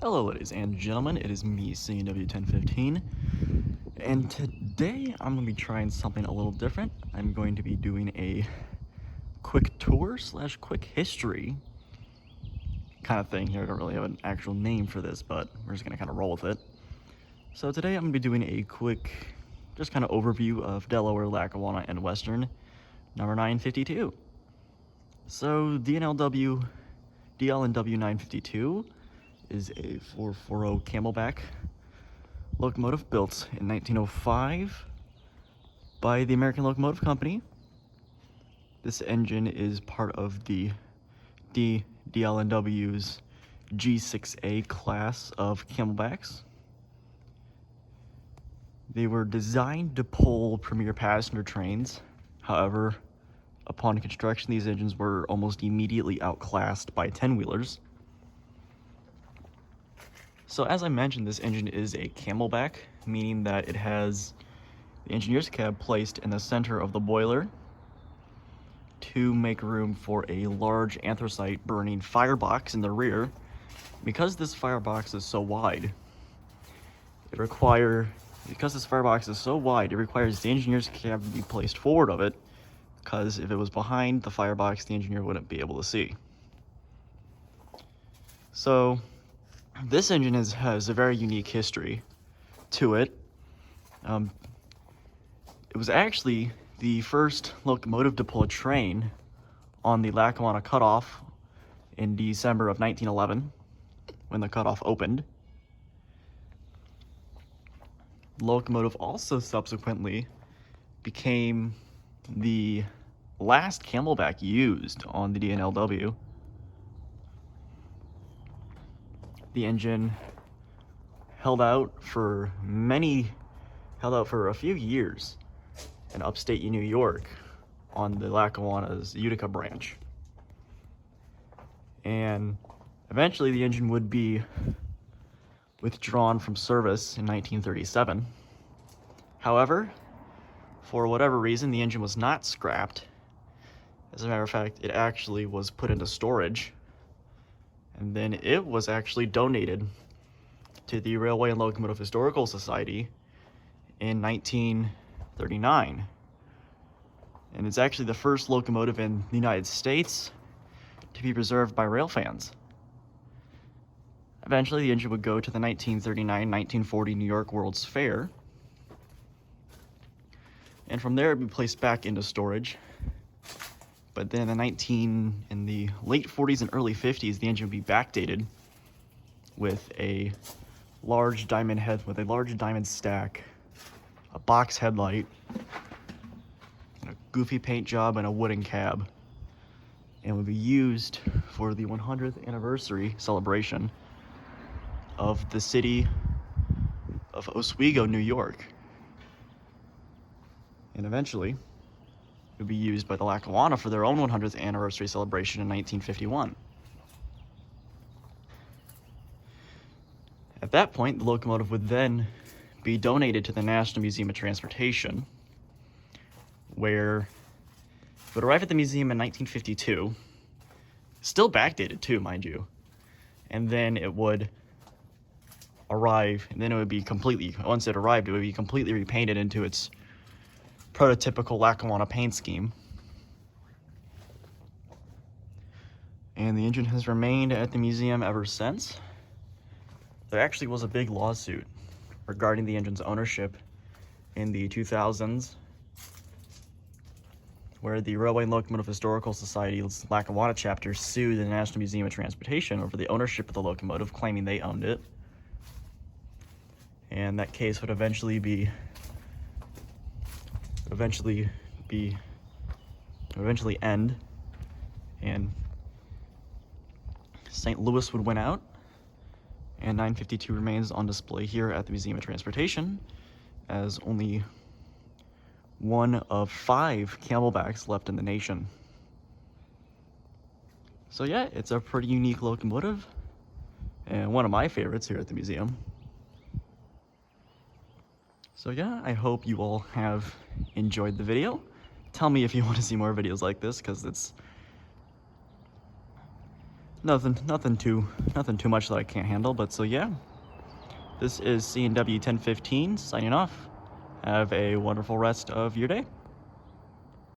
Hello ladies and gentlemen, it is me, CW1015, and today I'm going to be trying something a little different. I'm going to be doing a quick tour slash quick history kind of thing here. I don't really have an actual name for this, but we're just going to kind of roll with it. So today I'm going to be doing a quick, just kind of overview of Delaware, Lackawanna, and Western, number 952. So DL&W 952 is a 440 camelback locomotive built in 1905 by the American Locomotive Company. This engine is part of the DL&W's G6A class of camelbacks. They were designed to pull premier passenger trains. However, upon construction, these engines were almost immediately outclassed by 10-wheelers. So as I mentioned, this engine is a camelback, meaning that it has the engineer's cab placed in the center of the boiler to make room for a large anthracite burning firebox in the rear. Because this firebox is so wide, it requires the engineer's cab to be placed forward of it, because if it was behind the firebox, the engineer wouldn't be able to see. So this engine has a very unique history to it. It was actually the first locomotive to pull a train on the Lackawanna cutoff in December of 1911, when the cutoff opened. The locomotive also subsequently became the last camelback used on the DL&W. The engine held out for a few years in upstate New York on the Lackawanna's Utica branch. And eventually the engine would be withdrawn from service in 1937. However, for whatever reason, the engine was not scrapped. As a matter of fact, it actually was put into storage, and then it was actually donated to the Railway and Locomotive Historical Society in 1939. And it's actually the first locomotive in the United States to be preserved by rail fans. Eventually, the engine would go to the 1939-1940 New York World's Fair, and from there it would be placed back into storage. But then in the late 40s and early 50s, the engine would be backdated with a large diamond stack, a box headlight, a goofy paint job, and a wooden cab, and would be used for the 100th anniversary celebration of the city of Oswego, New York. And eventually, it would be used by the Lackawanna for their own 100th anniversary celebration in 1951. At that point, the locomotive would then be donated to the National Museum of Transportation, where it would arrive at the museum in 1952, still backdated too, mind you, and then it would arrive, and then once it arrived, it would be completely repainted into its prototypical Lackawanna paint scheme. And the engine has remained at the museum ever since. There actually was a big lawsuit regarding the engine's ownership in the 2000s, where the Railway and Locomotive Historical Society's Lackawanna chapter sued the National Museum of Transportation over the ownership of the locomotive, claiming they owned it. And that case would eventually end, and St. Louis would win out, and 952 remains on display here at the Museum of Transportation as only one of 5 camelbacks left in the nation. So yeah, it's a pretty unique locomotive, and one of my favorites here at the museum. So yeah, I hope you all have enjoyed the video. Tell me if you want to see more videos like this, because nothing too much that I can't handle. But so yeah, this is C&W 1015 signing off. Have a wonderful rest of your day.